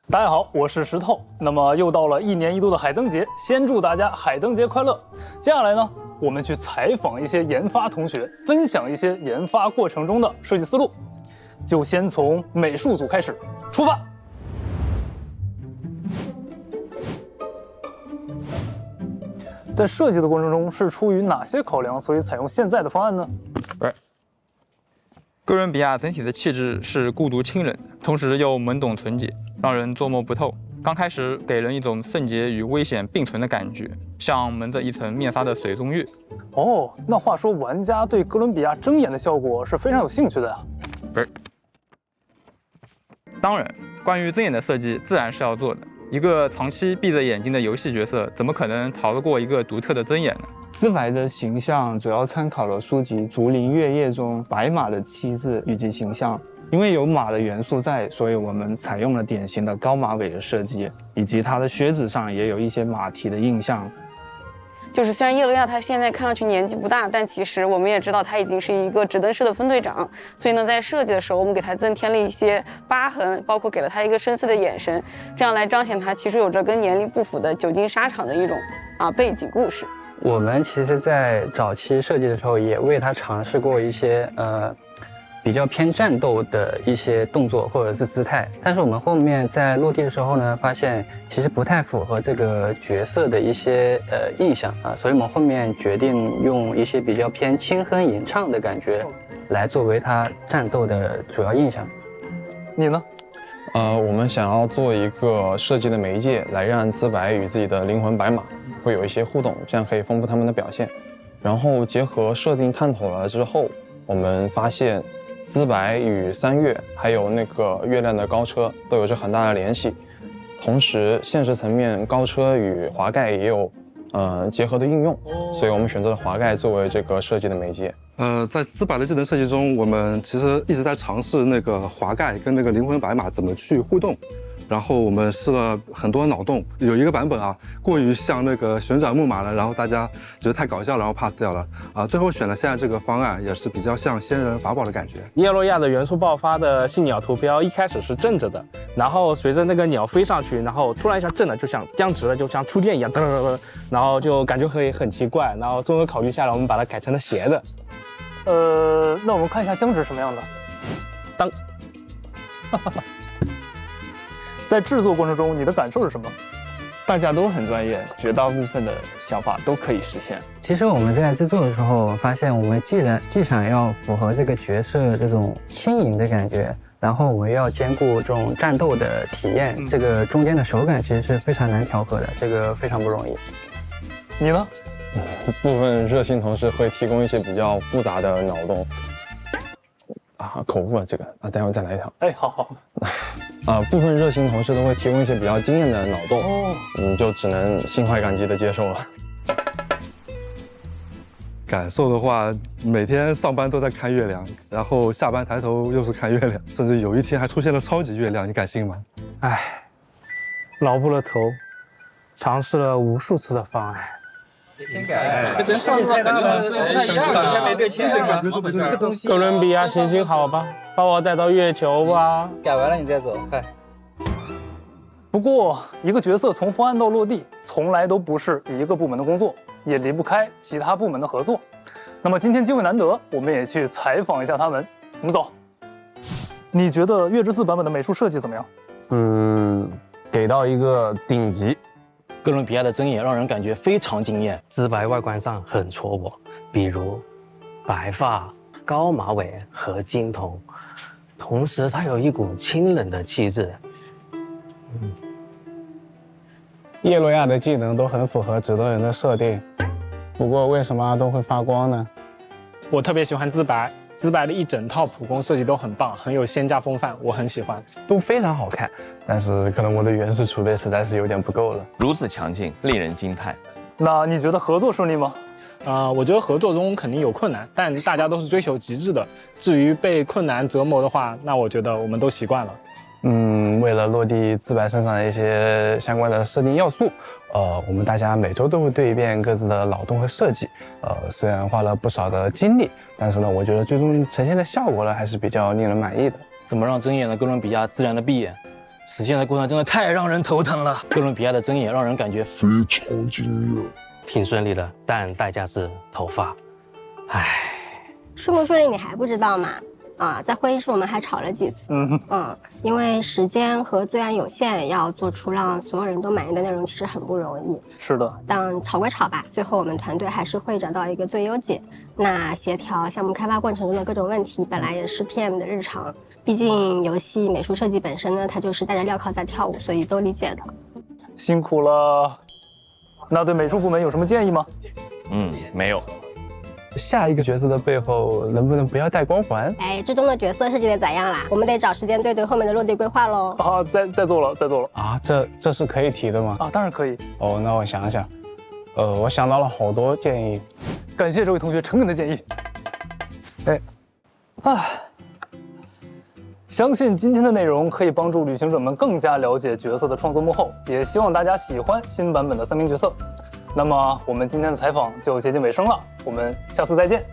大家好，我是石头。那么又到了1年1度的海灯节，先祝大家海灯节快乐。接下来呢，我们去采访一些研发同学，分享一些研发过程中的设计思路。就先从美术组开始出发。在设计的过程中是出于哪些考量，所以采用现在的方案呢？哥伦比亚整体的气质是孤独清冷，同时又懵懂纯洁，让人捉摸不透。刚开始给人一种圣洁与危险并存的感觉，像蒙着一层面纱的水中月。哦，那话说玩家对哥伦比亚睁眼的效果是非常有兴趣的呀。当然，关于睁眼的设计自然是要做的。一个长期闭着眼睛的游戏角色，怎么可能逃得过一个独特的睁眼呢？资白的形象主要参考了书籍《竹林月夜》中白马的气质以及形象。因为有马的元素在，所以我们采用了典型的高马尾的设计，以及它的靴子上也有一些马蹄的印象。就是虽然叶罗亚他现在看上去年纪不大，但其实我们也知道他已经是一个指灯师的分队长，所以呢，在设计的时候，我们给他增添了一些疤痕，包括给了他一个深邃的眼神，这样来彰显他其实有着跟年龄不符的久经沙场的一种背景故事。我们其实在早期设计的时候，也为他尝试过一些比较偏战斗的一些动作或者是姿态，但是我们后面在落地的时候呢，发现其实不太符合这个角色的一些印象啊，所以我们后面决定用一些比较偏轻哼吟唱的感觉来作为他战斗的主要印象。你呢？我们想要做一个设计的媒介，来让资白与自己的灵魂白马会有一些互动，这样可以丰富他们的表现。然后结合设定探讨了之后，我们发现资白与三月还有那个月亮的高车都有着很大的联系，同时现实层面高车与滑盖也有结合的应用，所以我们选择了滑盖作为这个设计的媒介。在资白的技能设计中，我们其实一直在尝试那个滑盖跟那个灵魂白马怎么去互动。然后我们试了很多脑洞，有一个版本过于像那个旋转木马了，然后大家觉得太搞笑，然后 pass 掉了最后选了现在这个方案，也是比较像仙人法宝的感觉。叶洛亚的元素爆发的信鸟图标一开始是正着的，然后随着那个鸟飞上去，然后突然一下正了，就像僵直了，就像触电一样，然后就感觉很奇怪，然后综合考虑下来，我们把它改成了斜的。那我们看一下僵直什么样的。当。在制作过程中，你的感受是什么？大家都很专业，绝大部分的想法都可以实现。其实我们在制作的时候发现，我们既想要符合这个角色这种轻盈的感觉，然后我们要兼顾这种战斗的体验，这个中间的手感其实是非常难调和的，这个非常不容易。你呢？部分热心同事会提供一些比较复杂的脑洞。口误了这个待会再来一条。好。部分热心同事都会提供一些比较惊艳的脑洞，你就只能心怀感激的接受了。感受的话，每天上班都在看月亮，然后下班抬头又是看月亮，甚至有一天还出现了超级月亮，你敢信吗？挠破了头，尝试了无数次的方案。这跟上次的不太一样啊！没对清这个东西。哥伦比亚行行好吧，把我带到月球吧。改完了你再走，快。不过，一个角色从方案到落地，从来都不是一个部门的工作，也离不开其他部门的合作。那么今天机会难得，我们也去采访一下他们。我们走。你觉得月之4版本的美术设计怎么样？给到一个顶级。哥伦比亚的睁眼让人感觉非常惊艳，资白外观上很戳我，比如白发、高马尾和金瞳，同时它有一股清冷的气质。叶洛亚的技能都很符合指灯人的设定，不过为什么都会发光呢？我特别喜欢资白。资白的一整套普攻设计都很棒，很有仙家风范，我很喜欢，都非常好看。但是可能我的元素储备实在是有点不够了。如此强劲，令人惊叹。那你觉得合作顺利吗？我觉得合作中肯定有困难，但大家都是追求极致的。至于被困难折磨的话，那我觉得我们都习惯了。为了落地资白身上的一些相关的设定要素，我们大家每周都会对一遍各自的脑洞和设计。虽然花了不少的精力，但是呢，我觉得最终呈现的效果呢，还是比较令人满意的。怎么让睁眼的哥伦比亚自然的闭眼？实现的过程真的太让人头疼了。哥伦比亚的针眼让人感觉非常惊艳，挺顺利的，但代价是头发。唉，顺不顺利你还不知道吗？在会议室我们还吵了几次。因为时间和资源有限，要做出让所有人都满意的内容其实很不容易。是的，但吵归吵吧，最后我们团队还是会找到一个最优解。那协调项目开发过程中的各种问题，本来也是 PM 的日常。毕竟游戏美术设计本身呢，它就是带着镣铐在跳舞，所以都理解的。辛苦了。那对美术部门有什么建议吗？没有。下一个角色的背后能不能不要带光环？哎，志东的角色设计的咋样啦？我们得找时间对后面的落地规划喽。再做了啊！这是可以提的吗？当然可以。那我想想，我想到了好多建议。感谢这位同学诚恳的建议。相信今天的内容可以帮助旅行者们更加了解角色的创作幕后，也希望大家喜欢新版本的3名角色。那么我们今天的采访就接近尾声了，我们下次再见。